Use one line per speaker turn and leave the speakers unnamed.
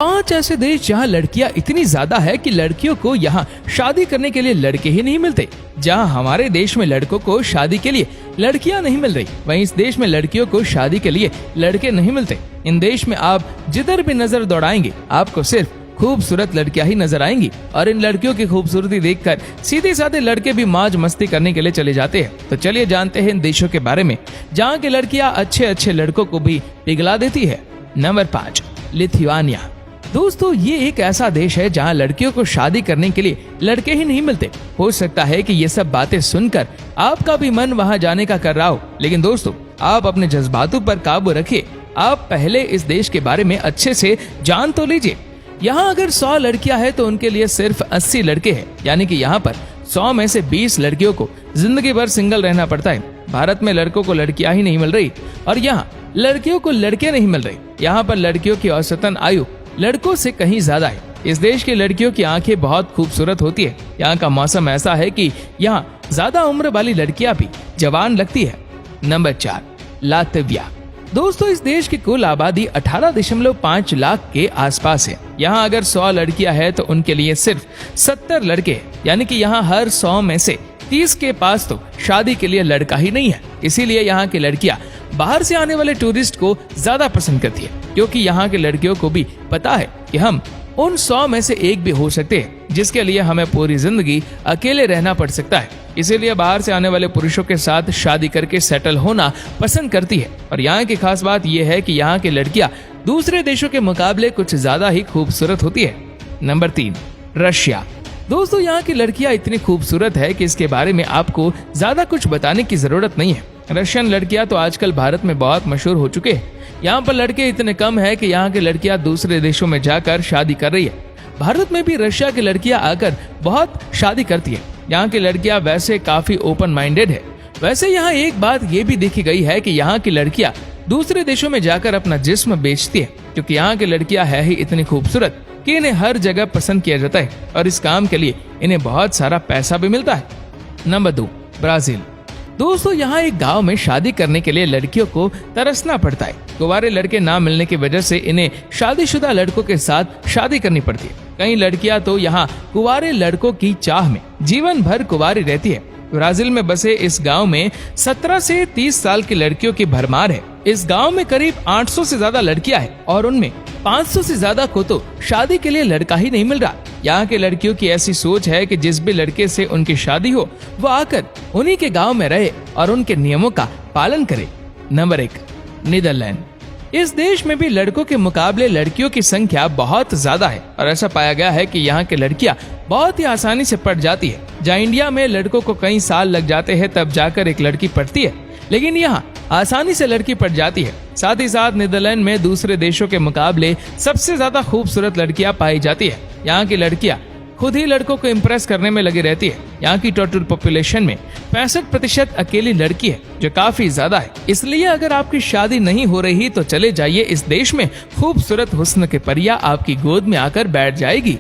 5 ऐसे देश जहां लड़कियां इतनी ज्यादा है कि लड़कियों को यहां शादी करने के लिए लड़के ही नहीं मिलते। जहां हमारे देश में लड़कों को शादी के लिए लड़कियां नहीं मिल रही, वहीं इस देश में लड़कियों को शादी के लिए लड़के नहीं मिलते। इन देश में आप जिधर भी नजर दौड़ाएंगे आपको सिर्फ खूबसूरत लड़कियां ही नजर आएंगी और इन लड़कियों की खूबसूरती देखकर सीधे साधे लड़के भी मौज मस्ती करने के लिए चले जाते हैं। तो चलिए जानते हैं इन देशों के बारे में जहाँ की लड़कियां अच्छे अच्छे लड़कों को भी पिघला देती है। Number 5, Lithuania. दोस्तों, ये एक ऐसा देश है जहाँ लड़कियों को शादी करने के लिए लड़के ही नहीं मिलते। हो सकता है कि ये सब बातें सुनकर आपका भी मन वहाँ जाने का कर रहा हो, लेकिन दोस्तों आप अपने जज्बातों पर काबू रखिए। आप पहले इस देश के बारे में अच्छे से जान तो लीजिए। यहाँ अगर 100 लड़कियां हैं तो उनके लिए सिर्फ 80 लड़के हैं, यानी कि यहाँ पर 100 में से 20 लड़कियों को जिंदगी भर सिंगल रहना पड़ता है। भारत में लड़कों को लड़कियां ही नहीं मिल रही और यहाँ लड़कियों को लड़के नहीं मिल रहे। यहाँ पर लड़कियों की औसतन आयु लड़कों से कहीं ज्यादा है। इस देश की लड़कियों की आंखें बहुत खूबसूरत होती है। यहाँ का मौसम ऐसा है कि यहाँ ज्यादा उम्र वाली लड़कियां भी जवान लगती है। Number 4, Latvia. दोस्तों, इस देश की कुल आबादी 18.5 लाख के आसपास है। यहाँ अगर 100 लड़कियां हैं तो उनके लिए सिर्फ 70 लड़के हैं, यानी कि यहाँ हर 100 में से 30 के पास तो शादी के लिए लड़का ही नहीं है। इसीलिए यहाँ की लड़कियां बाहर से आने वाले टूरिस्ट को ज्यादा पसंद करती है, क्योंकि यहाँ के लड़कियों को भी पता है कि हम उन 100 में से एक भी हो सकते हैं, जिसके लिए हमें पूरी जिंदगी अकेले रहना पड़ सकता है। इसीलिए बाहर से आने वाले पुरुषों के साथ शादी करके सेटल होना पसंद करती है। और यहाँ की खास बात यह है कि यहाँ की लड़कियां दूसरे देशों के मुकाबले कुछ ज्यादा ही खूबसूरत होती है। Number 3, Russia. दोस्तों, यहाँ की लड़कियां इतनी खूबसूरत है कि इसके बारे में आपको ज्यादा कुछ बताने की जरूरत नहीं है। रशियन लड़कियां तो आजकल भारत में बहुत मशहूर हो चुके हैं। यहाँ पर लड़के इतने कम है कि यहाँ की लड़कियां दूसरे देशों में जाकर शादी कर रही है। भारत में भी रशिया की लड़कियां आकर बहुत शादी करती है। यहाँ की लड़कियां वैसे काफी ओपन माइंडेड है। वैसे यहाँ एक बात ये भी देखी गई है कि यहाँ की लड़कियां दूसरे देशों में जाकर अपना जिस्म बेचती है, क्योंकि यहाँ की लड़कियां है ही इतनी खूबसूरत कि इन्हें हर जगह पसंद किया जाता है और इस काम के लिए इन्हें बहुत सारा पैसा भी मिलता है। Number 2, Brazil. दोस्तों, यहाँ एक गांव में शादी करने के लिए लड़कियों को तरसना पड़ता है। कुंवारे लड़के ना मिलने की वजह से इन्हें शादीशुदा लड़कों के साथ शादी करनी पड़ती है। कई लड़कियां तो यहाँ कुंवारे लड़कों की चाह में जीवन भर कुंवारी रहती है। ब्राजील में बसे इस गांव में 17 से 30 साल की लड़कियों की भरमार है। इस गांव में करीब 800 से ज्यादा लड़कियां हैं और उनमें 500 से ज्यादा को तो शादी के लिए लड़का ही नहीं मिल रहा। यहाँ के लड़कियों की ऐसी सोच है कि जिस भी लड़के से उनकी शादी हो वो आकर उन्हीं के गांव में रहे और उनके नियमों का पालन करे। Number 1, Netherlands. इस देश में भी लड़कों के मुकाबले लड़कियों की संख्या बहुत ज्यादा है और ऐसा पाया गया है कि यहाँ की लड़कियां बहुत ही आसानी से पट जाती है। जहाँ इंडिया में लड़कों को कई साल लग जाते हैं तब जाकर एक लड़की पटती है, लेकिन यहाँ आसानी से लड़की पट जाती है। साथ ही साथ नीदरलैंड में दूसरे देशों के मुकाबले सबसे ज्यादा खूबसूरत लड़कियां पाई जाती है। यहाँ की लड़कियां खुद ही लड़कों को इम्प्रेस करने में लगी रहती है। यहाँ की टोटल पॉपुलेशन में 65% अकेली लड़की है, जो काफी ज्यादा है। इसलिए अगर आपकी शादी नहीं हो रही तो चले जाइए इस देश में। खूबसूरत हुस्न के परिया आपकी गोद में आकर बैठ जाएगी।